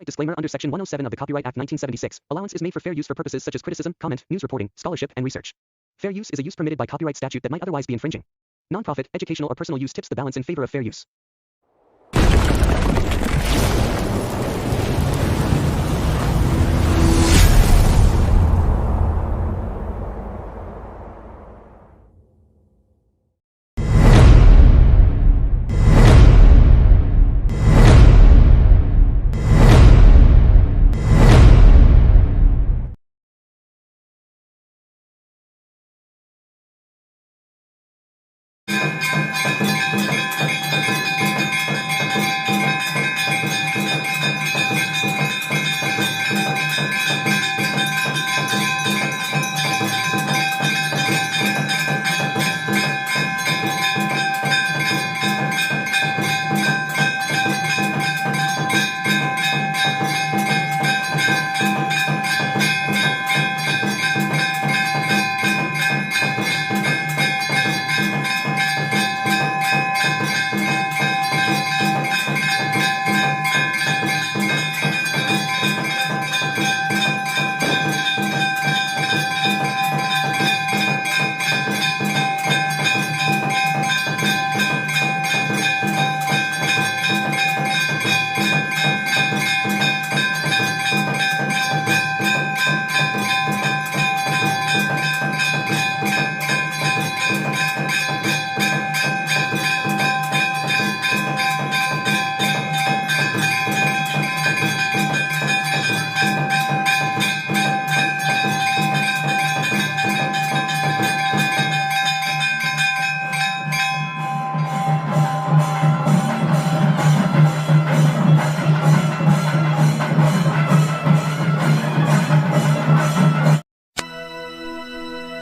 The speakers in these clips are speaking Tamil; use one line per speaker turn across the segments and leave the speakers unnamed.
Disclaimer under Section 107 of the Copyright Act 1976, allowance is made for fair use for purposes such as criticism, comment, news reporting, scholarship, and research. Fair use is a use permitted by copyright statute that might otherwise be infringing. Non-profit, educational or personal use tips the balance in favor of fair use.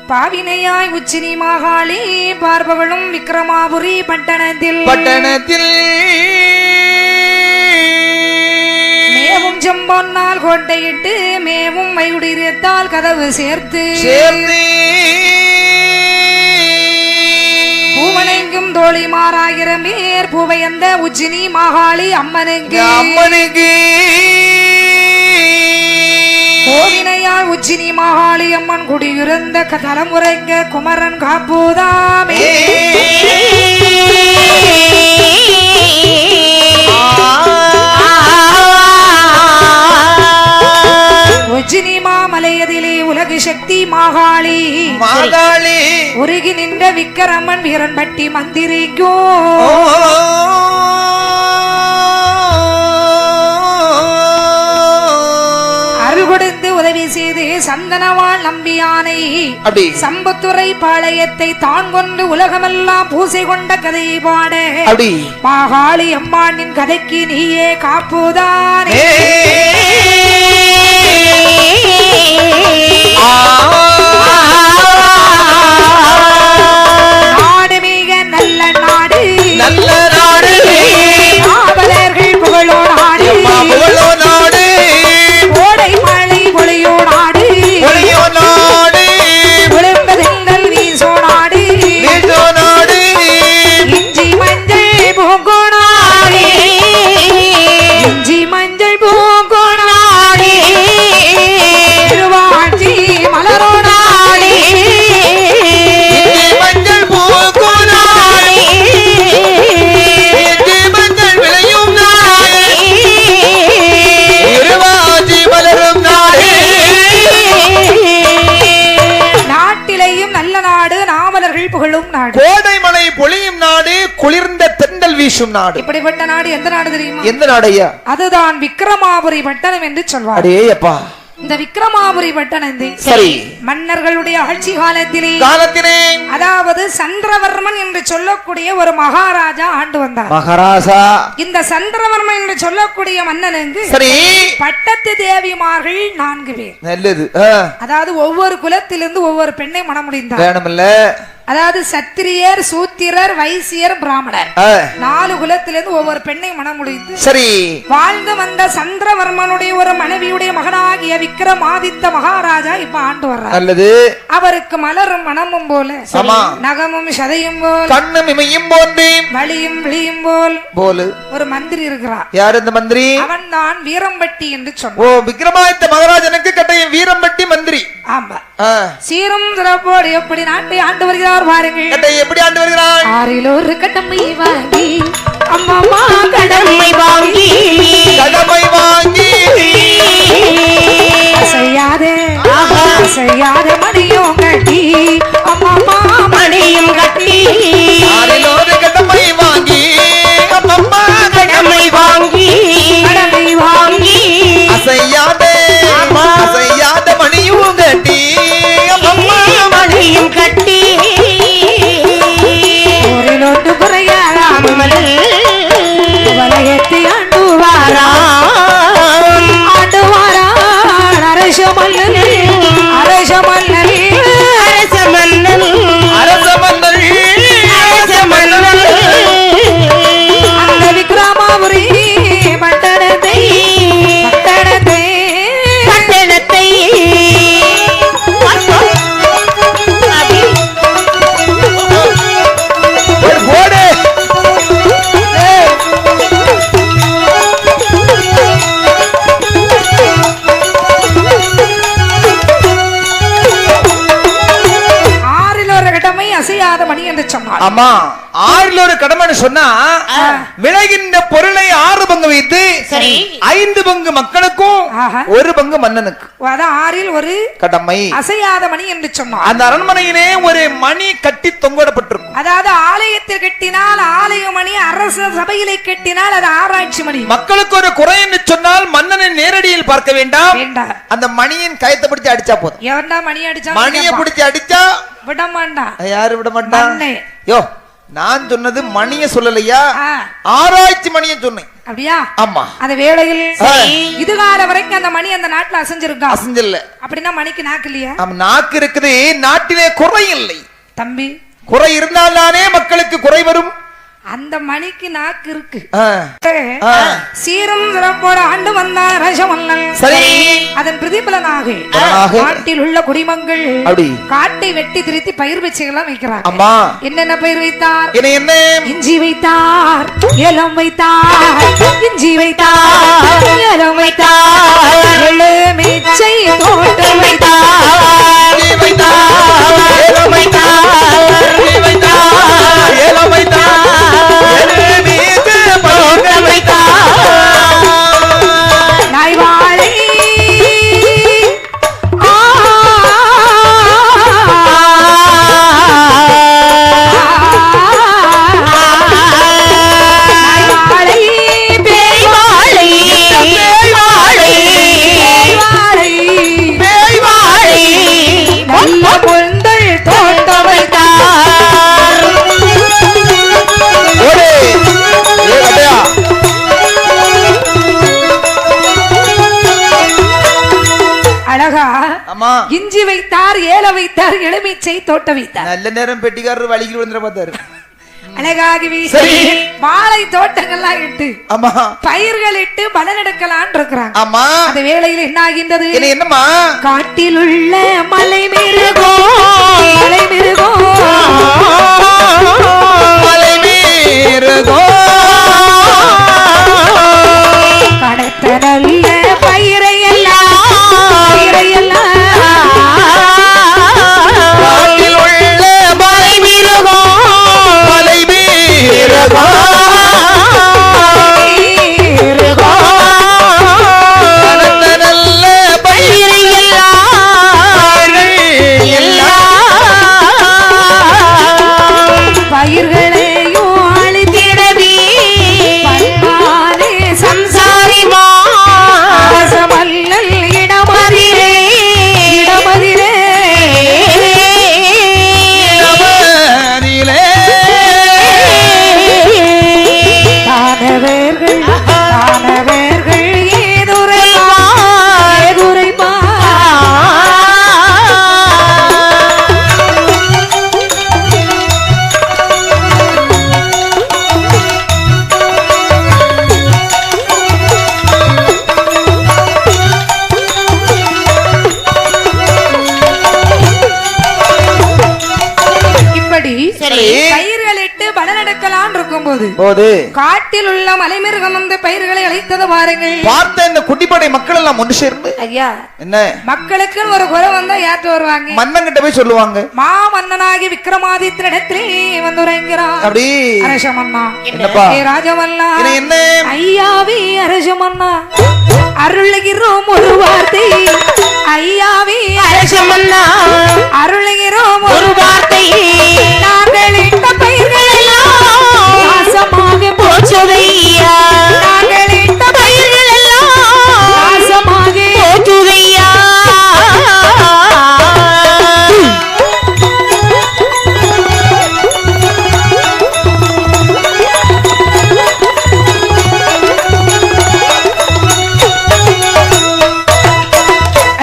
பாவினையாய் Uchini Mahakali பார்பவளும் விக்ரமாபுரி பட்டணத்தில் மேவும் செம்பொன்னால் கோட்டையிட்டு மேவும் மயுடித்தால் கதவு சேர்த்து பூவனைக்கும் தோழி மாறாகிற மேற் பூவையந்த உச்சினி மாகாளி அம்மனுக்கு கோவினையால் உச்சினி மாகாளி அம்மன் குடியிருந்த தலைமுறைங்க குமரன் காப்போதாமே உச்சினி மாமலையதிலே உலகு சக்தி மாகாளி உருகி நின்ற விக்கிரமன் வீரன்பட்டி மந்திரிக்கோ கொடுத்து உதவி செய்து சந்தனவாள் நம்பியானை சம்பத்துறை பாளையத்தை தான் கொண்டு உலகமெல்லாம் பூசை கொண்ட கதையை பாட மாகாளி அம்மானின் கதைக்கு நீயே காப்புதானே நாடு மிக நல்ல நாடு காவலர்கள் புகழோ நாடு
கோடைமலை பொழியும் நாடு குளிர்ந்த தென்றல் வீசும் நாடு.
இப்படிப்பட்ட நாடு எந்த நாடு தெரியுமா?
எந்த நாடு ஐயா?
அதுதான் விக்ரமாபுரி பட்டணம் என்று சொல்வார்.
அடேயப்பா,
இந்த விக்ரமாபுரி பட்டணத்தை
சரி
மன்னர்களுடைய ஆட்சி காலத்திலே அதாவது சந்திரவர்மன் என்று சொல்லக்கூடிய ஒரு மகாராஜா ஆண்டு வந்தார்.
மகாராஜா
இந்த சந்திரவர்மன் என்று சொல்லக்கூடிய மன்னனுக்கு
சரி
பட்டத்து தேவிமார்கள் 4 பேர்.
நல்லது.
அதாவது ஒவ்வொரு குலத்திலிருந்து ஒவ்வொரு பெண்ணை மணமுடிந்தார்.
வேணுமில்ல
அதாவது சத்திரியர் சூத்திரர் வைசியர் பிராமணர் 4 குலத்திலிருந்து ஒவ்வொரு பெண்ணை மனம் முடிந்து
சரி
வாழ்ந்து வந்த சந்திரவர்மனுடைய ஒரு மனைவியுடைய மகனாகிய விக்ரமாதித்த மகாராஜா இப்ப ஆண்டு வர்றார்.
நல்லது.
அவருக்கு மலரும் மனமும் போல நகமும் சதையும் போல்
கண்ணும் இமையும் போன்று
வலியும் விழியும் போல் ஒரு மந்திரி இருக்கிறார்.
யார் இந்த மந்திரி?
அவன் தான் வீரம்பட்டி என்று சொன்னான்.
ஓ, விக்ரமாதித்த மகாராஜனுக்கு கட்டையும் வீரம்பட்டி மந்திரி.
ஆமா. சீரும் சிறப்போடு எப்படி நாட்டை ஆண்டு வருகிறார் பாருங்கள்.
கட்டை எப்படி ஆண்டு வருகிறார்?
6 ஒரு கடமை வாங்கி அம்மா கடமை வாங்கி அசையாத மணியும் கட்டி அம்மா மணியும் கட்டி
6 ஒரு கடமை வாங்கி அம்மா கடமை வாங்கி அசையாத மணியும் கட்டி அம்மா மணியும் கட்டி
ஒரு லோட்டு குறையாமல் வலையத்தை ஆண்டு வாரா அரச மன்னன் அந்த விக்ரமாபுரி பட்டணத்தை அசையாத மணி என்று சொன்னார்.
ஆமா, 6 ஒரு கடமைன்னு சொன்னா விளைகின்ற பொருளை 6 பங்கு வைத்து 5 பங்கு மக்களுக்கும் 1 பங்கு மன்னனுக்கு.
அதான் 6 ஒரு
கடமை
அசையாத மணி என்று சொன்னார்.
அந்த அரண்மனையிலே ஒரு மணி கட்டி தொங்கப்பட்டிருக்கும்.
அதாவது ஆலயத்தில் கட்டினால் ஆலய மணி, அரச சபையிலே கட்டினால் அது ஆராய்ச்சி மணி.
மக்களுக்கு ஒரு குறை என்று சொன்னால் மன்னனை நேரடியில் பார்க்க வேண்டாம், அந்த மணியின் கயத்தை பிடிச்சு அடிச்சா போதும்.
எவன்டா மணி அடிச்சா?
மணியை பிடிச்சு அடிச்சா
விட மாட்டான்.
யாரு விட மாட்டான்? யோ, நான் சொன்னது மணிய சொல்லலையா, ஆராய்ச்சி மணிய சொன்னேன்.
அப்படியா?
ஆமா.
அந்த வேளையில் இதுகால வரைக்கும் அந்த மணி அந்த நாட்டுல அசைஞ்சிருக்கா?
அசைஞ்சல.
அப்படின்னா மணிக்கு நாக்கு இல்லையா?
நாக்கு இருக்குது, நாட்டிலே குறை இல்லை
தம்பி.
குறை இருந்தால்தானே மக்களுக்கு குறை வரும்.
அந்த மணிக்கு நாக்கு இருக்கு. சீரும் சிறப்போட ஆண்டு வந்தான் ரசமல்லன். அதன் பிரதிபலனாக காட்டில் உள்ள குடிமங்கள் காட்டை வெட்டி திருத்தி பயிர் வச்சுக்கலாம் வைக்கிறார். என்னென்ன பயிர் வைத்தார்?
என்ன?
இஞ்சி வைத்தார், ஏலம் வைத்தார், இஞ்சி வைத்தார், ஏலம் வைத்தார், எலுமிச்சை தோட்டம் வைத்தார், ஏலம் வைத்தார், ஏலம் வைத்தார், நாய்வாழை இஞ்சி வைத்தார், ஏல வைத்தார், எலுமிச்சை தோட்ட வைத்தார்.
நல்ல நேரம் பெட்டிக்காரர் வழியில் வந்துட பார்த்தாரு.
அழகாகவே வாழை தோட்டங்கள்லாம் இட்டு பயிர்கள் இட்டு பலன் எடுக்கலான் இருக்கிறாங்க. அந்த வேளையில் என்ன ஆகின்றது?
என்னமா?
காட்டில் உள்ள மலை மிருகோ, மலை மிருகோ,
மலை மிருகோ
கடத்த நல்ல பயிரையெல்லாம் பயிர்களையும் அழித்திடவே பண்பானே சம்சாரிமா ரசமல்ல போது காட்டில் உள்ள மலைமிருகம் வந்து பயிர்களை அழித்தது பாருங்கள்.
பார்த்த இந்த குட்டிப்படை மக்கள் எல்லாம் ஒன்று சேர்ந்து
ஐயா
என்ன
மக்களுக்கு ஒரு குறை வந்தா ஏற்று வருவாங்க.
மன்னன் கிட்ட போய் சொல்லுவாங்க.
மா மன்னனாகி விக்ரமாதித்யனிடத்திலே வந்து உரைங்கிறான்.
அப்படி
அரசமன்னா
என்னப்பா
ராஜமல்லா
என்ன
ஐயாவே அரசமன்னா அருளுகிறோம் ஒரு வார்த்தை. ஐயாவே அரசமன்னா அருளுகிறோம் ஒரு வார்த்தை. நாங்கள் இட்ட பயிர்கள் எல்லாம் நாசமாக போச்சுதையா. நாங்கள் இட்ட பயிர்கள் எல்லாம் நாசமாக போச்சுதையா.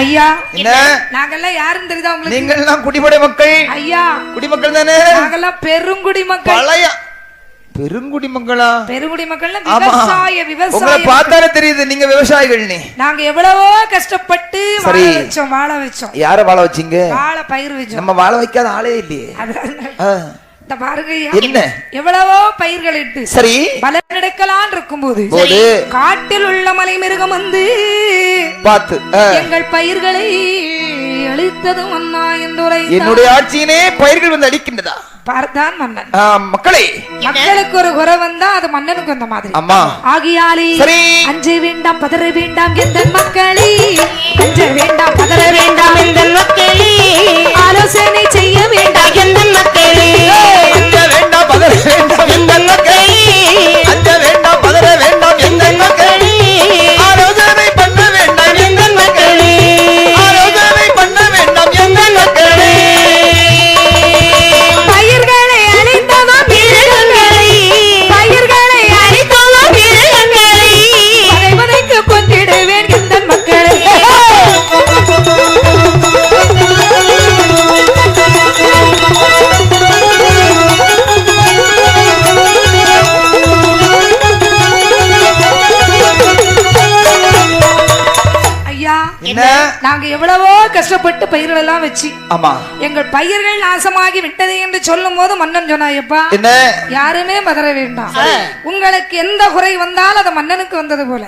ஐயா நாங்கெல்லாம் யாருன்னு தெரியுதா உங்களுக்கு?
நீங்கள் எல்லாம் குடிமடை மக்கள்.
ஐயா
குடிமக்கள் தானே?
நாங்கெல்லாம் பெருங்குடி மக்கள்.
பழைய பெருங்குடி மக்களா?
பெருங்குடி மக்கள் விவசாய
உங்களை பார்த்தாலே தெரியுது நீங்க விவசாயிகள்.
நாங்க எவ்வளவோ கஷ்டப்பட்டு வாழ வச்சோம்.
யார வாழ வச்சீங்க?
வாழ பயிர் வச்சோம்.
நம்ம வாழ வைக்காத ஆளே இல்லையே.
என்ன எவ்வளவோ பயிர்கள் இட்டு சரி பலன் எடுக்கலாம் இருக்கும்போது காட்டில் உள்ள மலை மிருகம் வந்து
பார்த்து
எங்கள் பயிர்களை அழித்தது மன்னா என்று
என்னுடைய ஆட்சியினே பயிர்கள் வந்து அடிக்கின்றதா?
பார்த்தான் மன்னன்.
மக்களே
மக்களுக்கு ஒரு குறை வந்தா அது மன்னனுக்கு அந்த மாதிரி.
அம்மா
ஆகியாலே அஞ்ச வேண்டாம் பதற வேண்டாம் எந்த மக்களே. அஞ்ச வேண்டாம் பதற வேண்டாம் எந்த மக்களே. ஆலோசனை செய்ய வேண்டாம் எந்த மக்களே.
அஞ்ச வேண்டாம் பதற வேண்டாம் எந்த மக்களே. அஞ்ச வேண்டாம் பதற வேண்டாம் எந்த மக்களே. ஆலோசனை பண்ண வேண்டாம் எந்த மக்களே. ஆலோசனை பண்ண வேண்டாம் எந்த மக்களே.
நாங்க எவ்வளவோ கஷ்டப்பட்டு பயிர்கள் எல்லாம் வச்சு எங்கள் பயிர்கள் நாசமாகி விட்டது என்று சொல்லும் போது மன்னன் சொன்னாயப்பா யாருமே பதற வேண்டாம். உங்களுக்கு எந்த குறை வந்தால் அது மன்னனுக்கு வந்தது போல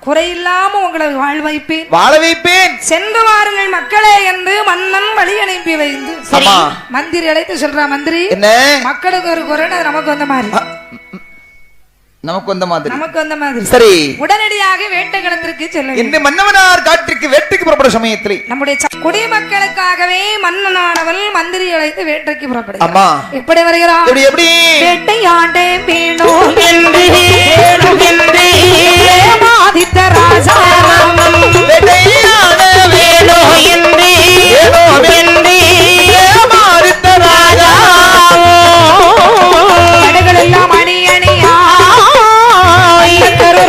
குறை இல்லாம உங்களை வாழ வைப்பேன் சென்று வாருங்கள் மக்களே என்று மன்னன் வழி அனுப்பி வைந்து மந்திரி அழைத்து சொல்றா. மந்திரி மக்களுக்கு ஒரு குறை நமக்கு வந்த மாதிரி
நமக்கு வந்த மாதிரி
சரி உடனடியாக வேட்டை களத்திற்கு செல்ல
இந்த மன்னவனார் காட்டிற்கு வேட்டைக்கு புறப்படும் சமயத்தில்
நம்முடைய குடிமக்களுக்காகவே மன்னனானவள் மந்திரி அழைத்து வேட்டைக்கு புறப்படுகிறார். அம்மா எப்படி வருகிறார்?
எப்படி
வேட்டையாண்டே வேணும் என்று ஆதித்த ராஜா
வேட்டையாட வேணும் என்று ஆதித்த ராஜா
கடைகள் எல்லாம் அணி அணியா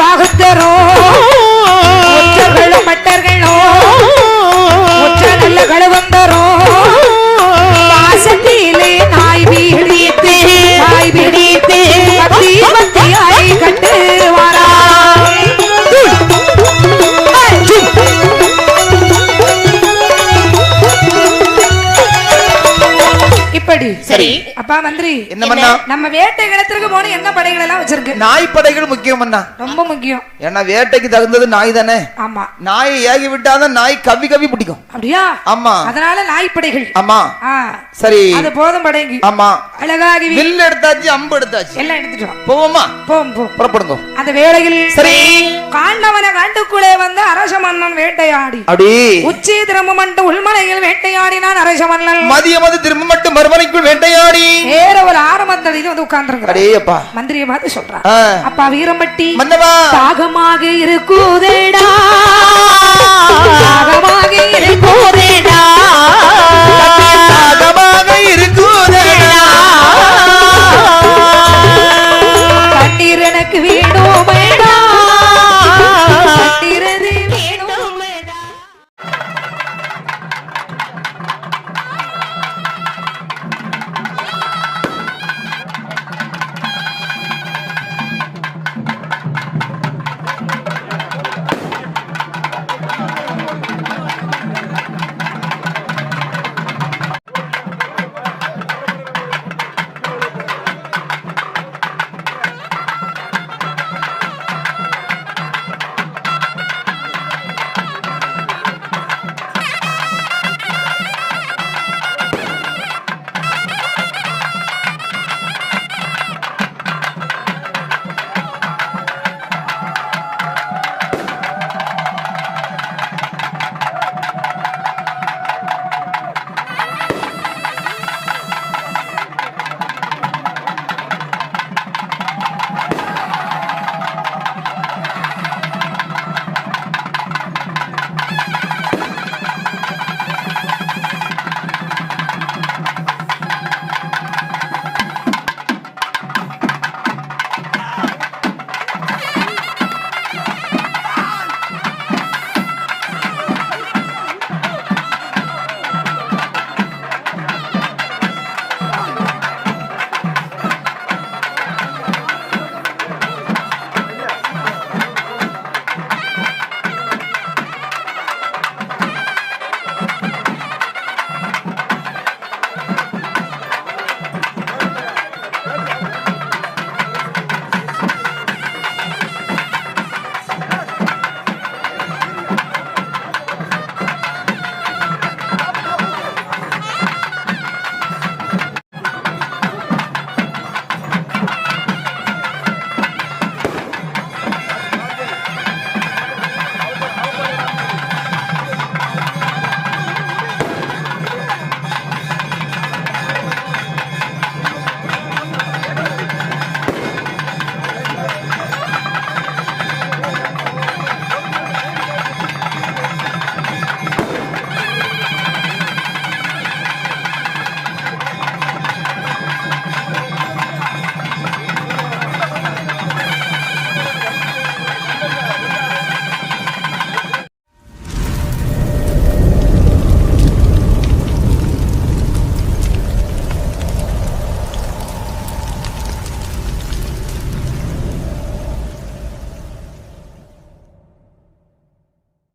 ராகுத்தரோ மட்டர்களோ நல்ல கழுவந்தரோ வாசத்திலே நாய் பிடித்து பக்தியாய் கண்டு வாரா. இப்படி சரி அப்பா மந்திரி
என்ன பண்ணா
நம்ம வேட்டை களத்திற்கு போன என்ன படைகள் எல்லாம் வச்சிருக்கு?
நாய் படைகள் முக்கியம் பண்ணா
ரொம்ப முக்கியம்.
ஏன்னா வேட்டைக்கு தகுந்தது நாய் தானே.
ஆமா
நாயை ஏகி விட்டாதான் நாய் கவி கவி பிடிக்கும்.
அப்படியா?
ஆமா
அதனால நாய் படைகள்.
ஆமா சரி
அது போதும் படைங்க.
ஆமா
அழகாகி
வில் எடுத்தாச்சு அம்பு எடுத்தாச்சு
எல்லாம் எடுத்துட்டோம்.
போவோமா?
போம்
புறப்படுங்க.
அந்த வேளையில்
சரி
காண்டவன காட்டுக்குள்ளே வந்து அரச மன்னன் வேட்டையாடி
அப்படி
உச்சி திரும்ப மட்டும் உள்மலையில் வேட்டையாடினான் அரச மன்னன்.
மதியம் திரும்ப மட்டும் மறுமலைக்குள் வேட்டையாடி
வேற ஒரு ஆரம்பத்தடியில் வந்து உட்கார்ந்துருக்கிறார். மந்திரியை பார்த்து சொல்றான். அப்பா வீரம்பட்டி
மன்னவா
தாகமாக இருக்குதேடா